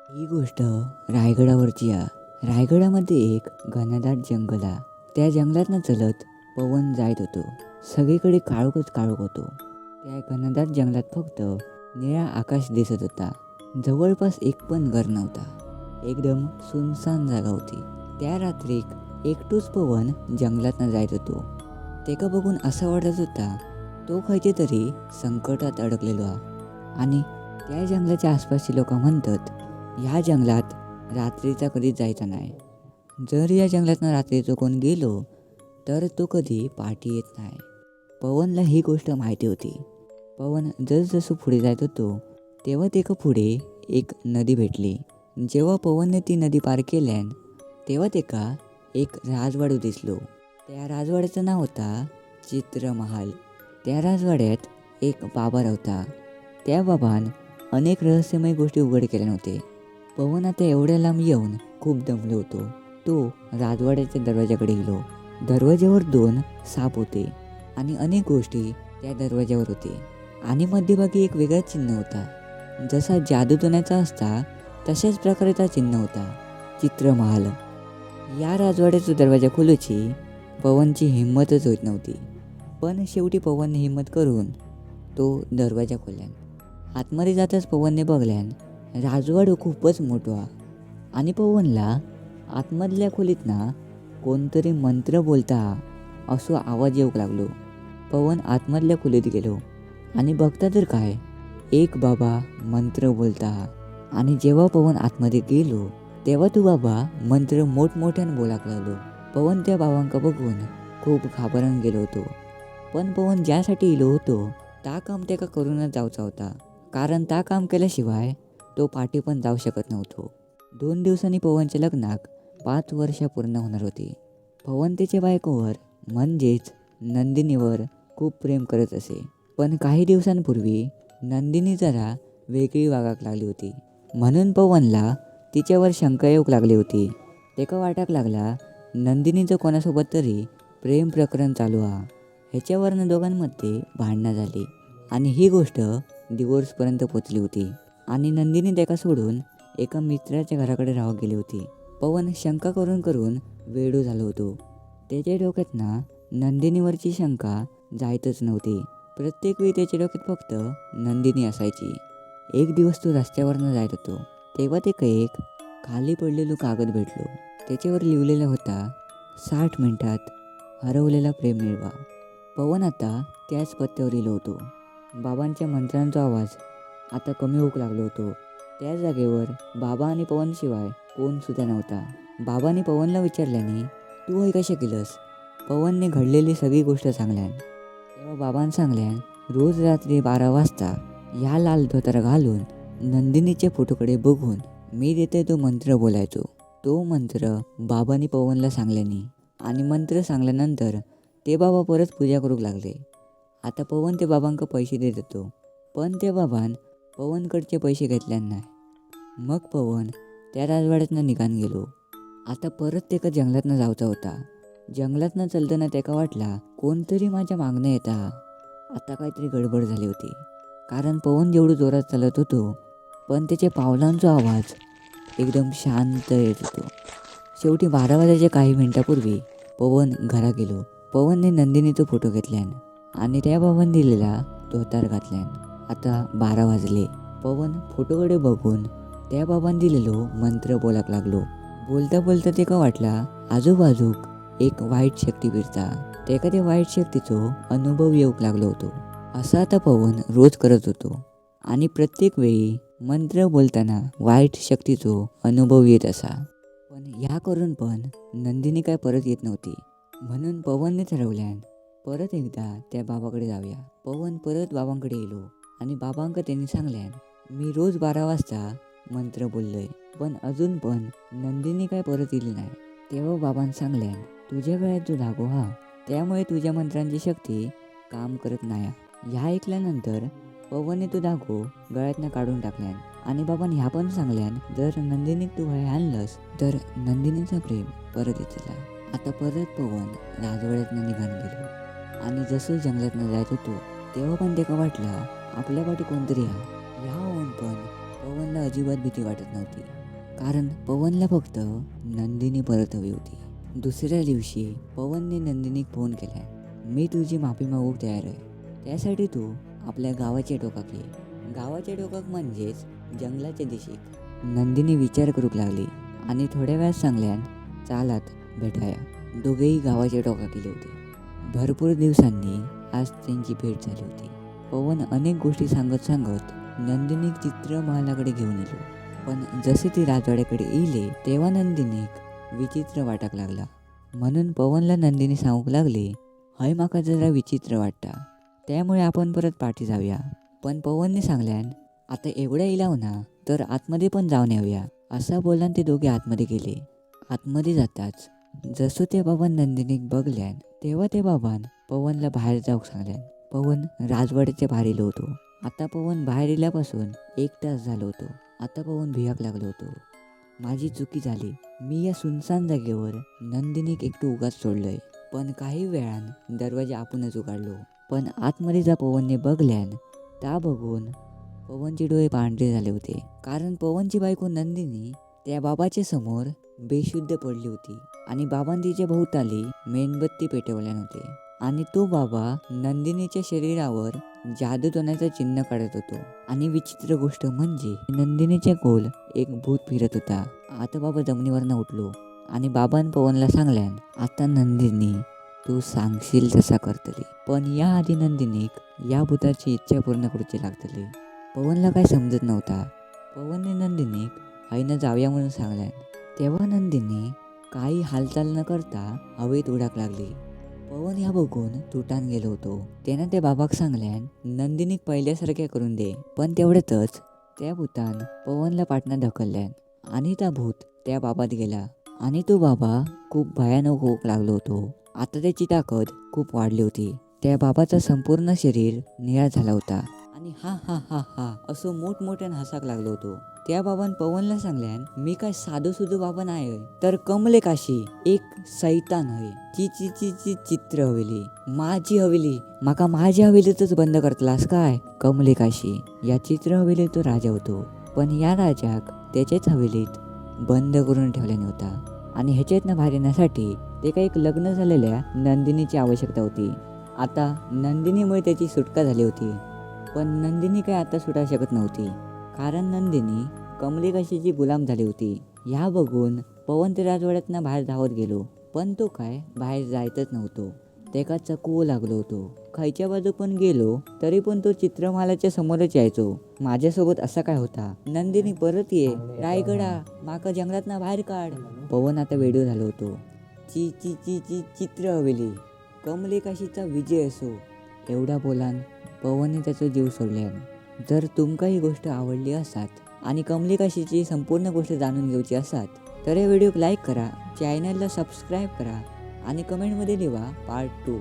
ही गोष्ट रायगडावरची आहे. रायगडामध्ये एक घनदाट जंगल आहे. त्या जंगलातनं चलत पवन जात होतो. सगळीकडे काळोखच काळोख होतो. त्या घनदाट जंगलात फक्त निळा आकाश दिसत होता. जवळपास एक पण घर नव्हता. एकदम सुनसान जागा होती. त्या रात्री एकटूच पवन जंगलातनं जात होतो. तेका बघून असं वाटत होता तो खयचे तरी संकटात अडकलेलो हा. आणि त्या जंगलाच्या आसपासची लोक म्हणतात ह्या जंगलात रात्रीचा कधीच जायचा नाही. जर या जंगलातनं रात्रीचं कोण गेलो तर तो कधी पाठी येत नाही. पवनला ही गोष्ट माहिती होती. पवन जसजसं पुढे जात होतो तेव्हा तेका पुढे एक नदी भेटली. जेव्हा पवनने ती नदी पार केल्यान तेव्हा तेका एक राजवाडू दिसलो. त्या राजवाड्याचं नाव होता चित्रमहाल. त्या राजवाड्यात एक बाबा होता. त्या बाबान अनेक रहस्यमय गोष्टी उघड केल्या नव्हते. पवन आता एवढ्या लांब येऊन खूप दमलो होतो. तो राजवाड्याच्या दरवाजाकडे गेलो. दरवाज्यावर 2 साप होते आणि अनेक गोष्टी त्या दरवाज्यावर होते. आणि मध्यभागी एक वेगळा चिन्ह होता. जसा जादूटोण्याचा असता तशाच प्रकारचा चिन्ह होता, चित्रमहाल. या राजवाड्याचा दरवाजा खोलूची पवनची हिंमतच होत नव्हती. पण शेवटी पवनने हिंमत करून तो दरवाजा खोलल्यान. आतमध्ये जाताच पवनने बघल्यान राजवाडा खूपच मोठा आणि पवनला आतमधल्या खोलीतना कोणतरी मंत्र बोलता असो आवाज येऊ लागलो. पवन आतमधल्या खोलीत गेलो आणि बघता तर काय, एक बाबा मंत्र बोलता. आणि जेव्हा पवन आतमध्ये गेलो तेव्हा तो बाबा मंत्र मोठमोठ्यानं बोलाक लागलो. पवन त्या बाबांका बघून खूप घाबरून गेलो होतो. पण पवन ज्यासाठी इलो होतो ता काम त्याका करूनच जाऊचा होता. कारण ता काम केल्याशिवाय तो पाठी पण जाऊ शकत नव्हतो. 2 दिवसांनी पवनच्या लग्नाक 5 वर्ष पूर्ण होणार होती. पवन त्याच्या बायकोवर म्हणजेच नंदिनीवर खूप प्रेम करत असे. पण काही दिवसांपूर्वी नंदिनी जरा वेगळी वागाक लागली होती. म्हणून पवनला तिच्यावर शंका येऊक लागली होती. तेका वाटाक लागला नंदिनीचं कोणासोबत तरी प्रेम प्रकरण चालू हा. ह्याच्यावरनं दोघांमध्ये भांडणं झाली आणि ही गोष्ट डिवोर्सपर्यंत पोचली होती. आणि नंदिनी त्याका सोडून एका मित्राच्या घराकडे राहू गेली होती. पवन शंका करून करून वेडू झालो होतो. त्याच्या डोक्यातना नंदिनीवरची शंका जायतच नव्हती. प्रत्येक वेळी त्याच्या डोक्यात फक्त नंदिनी असायची. एक दिवस तो रस्त्यावरनं जात होतो तेव्हा ते एक खाली पडलेलो कागद भेटलो. त्याच्यावर लिहिलेला होता 60 मिनिटात हरवलेला प्रेम मिळवा. पवन आता त्याच पत्त्यावर लिहिलो होतो. बाबांच्या मंत्रांचा आवाज आता कमी होऊ लागलो होतो. त्या जागेवर बाबा आणि पवनशिवाय कोण सुद्धा नव्हता. बाबांनी पवनला विचारल्याने तू हे कशा केलंस. पवनने घडलेली सगळी गोष्ट सांगल्यान. तेव्हा बाबांनी सांगल्यान रोज रात्री 12 वाजता ह्या लाल धोतर घालून नंदिनीच्या फोटोकडे बघून मी देते तो मंत्र बोलायचो. तो मंत्र बाबांनी पवनला सांगल्याने आणि मंत्र सांगल्यानंतर ते बाबा परत पूजा करू लागले. आता पवन ते बाबांका पैसे देत होतो. पण त्या बाबान पवनकडचे पैसे घेतल्यान नाही. मग पवन त्या राजवाड्यातनं निघान गेलो. आता परत त्याका जंगलातनं जायचा होता. जंगलातनं चलताना त्याका वाटला कोणतरी माझ्या मागणं येता. आता काहीतरी गडबड झाली होती. कारण पवन जेवढं जोरात चालत होतो पण त्याच्या पावलांचा आवाज एकदम शांत येत होतो. शेवटी 12 वाजायच्या काही मिनिटापूर्वी पवन घरा गेलो. पवनने नंदिनीचा फोटो घेतल्यान आणि त्या बाबांनी दिलेला धोतर घातल्यान. आता 12 वाजले. पवन फोटोकडे बघून त्या बाबांनी दिलेलो मंत्र बोलाक लागलो. बोलता बोलता तेका वाटला आजूबाजूक एक वाईट शक्ती फिरता. तेका त्या वाईट शक्तीचो अनुभव येऊक लागलो होतो. असं आता पवन रोज करत होतो आणि प्रत्येक वेळी मंत्र बोलताना वाईट शक्तीचो अनुभव येत असा. पण ह्या करून पण नंदिनी काय परत येत नव्हती. म्हणून पवनने ठरवल्यान परत एकदा त्या बाबाकडे जाऊया. पवन परत बाबांकडे गेलो आणि बाबांका त्यांनी सांगल्यान मी रोज 12 वाजता मंत्र बोललोय पण अजून पण नंदिनी काय परत येईल नाही. तेव्हा बाबांनी सांगल्यान तुझ्या गळ्यात जो धागो हा त्यामुळे तुझ्या मंत्रांची शक्ती काम करत नाही. ह्या ऐकल्यानंतर पवनने तो धागो गळ्यातनं काढून टाकल्यान आणि बाबांनी ह्या पण सांगल्यान जर नंदिनीक तू हे आणलंस तर नंदिनीचं प्रेम परत येतला. आता परत पवन राजवाड्यातनं निघान गेलो आणि जसं जंगलातनं जात होतो तेव्हा पण त्याका वाटला आपल्या पाठी कोणतरी हा. ह्या होऊन पण पवनला अजिबात भीती वाटत नव्हती. कारण पवनला फक्त नंदिनी परत हवी होती. दुसऱ्या दिवशी पवनने नंदिनीक फोन केला, मी तुझी माफी मागूक तयार आहे. त्यासाठी तू आपल्या गावाच्या टोकाक ये. गावाच्या टोकाक म्हणजेच जंगलाच्या दिशेक. नंदिनी विचार करूक लागली आणि थोड्या वेळात सांगल्यान चालात भेटाया. दोघेही गावाच्या टोकाक गेले होते. भरपूर दिवसांनी आज त्यांची भेट झाली होती. पवन अनेक गोष्टी सांगत सांगत नंदिनीक चित्रमहालाकडे घेऊन येलो. पण जसे ती राजवाड्याकडे येईले तेव्हा नंदिनीक विचित्र वाटाक लागला. म्हणून पवनला नंदिनी सांगूक लागली, हय माका जरा विचित्र वाटता, त्यामुळे आपण परत पाठी जाऊया. पण पवनने सांगल्यान आता एवढ्या इलाव ना तर आतमध्ये पण जाऊन येऊया. असा बोलल्यान ते दोघे आतमध्ये गेले. आतमध्ये जाताच जसं ते बाबान नंदिनीक बघल्यान तेव्हा ते बाबान पवनला बाहेर जाऊक सांगल्यान. पवन राजवाड्याच्या बाहेर इलो होतो. आता पवन बाहेर इल्यापासून 1 तास झालो होतो. आता पवन भियाक लागलो होतो. माझी चुकी झाली. मी या सुनसान जागेवर नंदिनीक एकटं उगाच सोडलंय. पण काही वेळान दरवाजा आपणच उघडलो. पण आतमध्ये जा पवनने बघल्यान त्या बघून पवनचे डोळे पांढरे झाले होते. कारण पवनची बायको नंदिनी त्या बाबाच्या समोर बेशुद्ध पडली होती आणि बाबांनी तिच्या भोवताली मेणबत्ती पेटवल्यान होते. आणि तो बाबा नंदिनीच्या शरीरावर जादूटोण्याचं चिन्ह काढत होतो. आणि विचित्र गोष्ट म्हणजे नंदिनीच्या गोल एक भूत फिरत होता. आता बाबा जमिनीवरनं उठलो आणि बाबान पवनला सांगल्यान आता नंदिनी तू सांगशील तसा करतली. पण या आधी नंदिनीक या भूताची इच्छा पूर्ण करूची लागतली. पवनला काय समजत नव्हता. पवनने नंदिनीक हयनं जाऊया म्हणून सांगल्यान. तेव्हा नंदिनी काही हालचाल न करता हवेत उडाक लागली. पवन ह्या बघून तुटान गेलो होतो. त्यानं त्या बाबाक सांगल्यान नंदिनीक पहिल्यासारख्या करून दे. पण तेवढ्यातच त्या भूतान पवनला पाटणा ढकलल्यान आणि त्या भूत त्या बाबात गेला. आणि तो बाबा खूप भयानक होऊक लागलो होतो. आता त्याची ताकद खूप वाढली होती. त्या बाबाचं संपूर्ण शरीर निळा झाला होता आणि हा हा हा हा असं मोठमोठ्यान हसाक लागलो होतो. त्या बाबान पवनला सांगल्यान मी काय साधो सुधो बाबा नाही होय, तर कमले काशी एक सैतान होय. ची ची ची ची चित्र हवेली माझी हवेली, माका माझ्या हवेलीतच बंद करतलास काय. कमले काशी या चित्र हवेलीत तो राजा होतो. पण या राजाक त्याच्याच हवेलीत बंद करून ठेवल्याने होता. आणि ह्याच्यातनं बाहेर येण्यासाठी ते काही एक लग्न झालेल्या नंदिनीची आवश्यकता होती. आता नंदिनीमुळे त्याची सुटका झाली होती. पण नंदिनी काय आता सुटा शकत नव्हती. कारण नंदिनी कमले काशीची गुलाम झाली होती. ह्या बघून पवन ते राजवाड्यातनं बाहेर धावत गेलो. पण तो काय बाहेर जायतच नव्हतो. त्याका चकवू लागलो होतो. खायच्या बाजू पण गेलो तरी पण तो चित्रमालाच्या समोरच यायचो. माझ्यासोबत असा काय होता. नंदिनी परत ये, रायगडा माका जंगलातना बाहेर काढ. पवन आता वेडो झालो होतो. ची ची ची ची चित्र हवेली कमले काशीचा विजय असो. एवढा बोलान पवनने त्याचा जीव सोडल्यान. जर तुमका ही गोष्ट आवडली असात आणि कमले काशीची संपूर्ण गोष्ट जाणून घ्यायची असात तर या व्हिडिओक लाईक करा, चॅनलला सबस्क्राईब करा आणि कमेंटमध्ये लिहा पार्ट 2.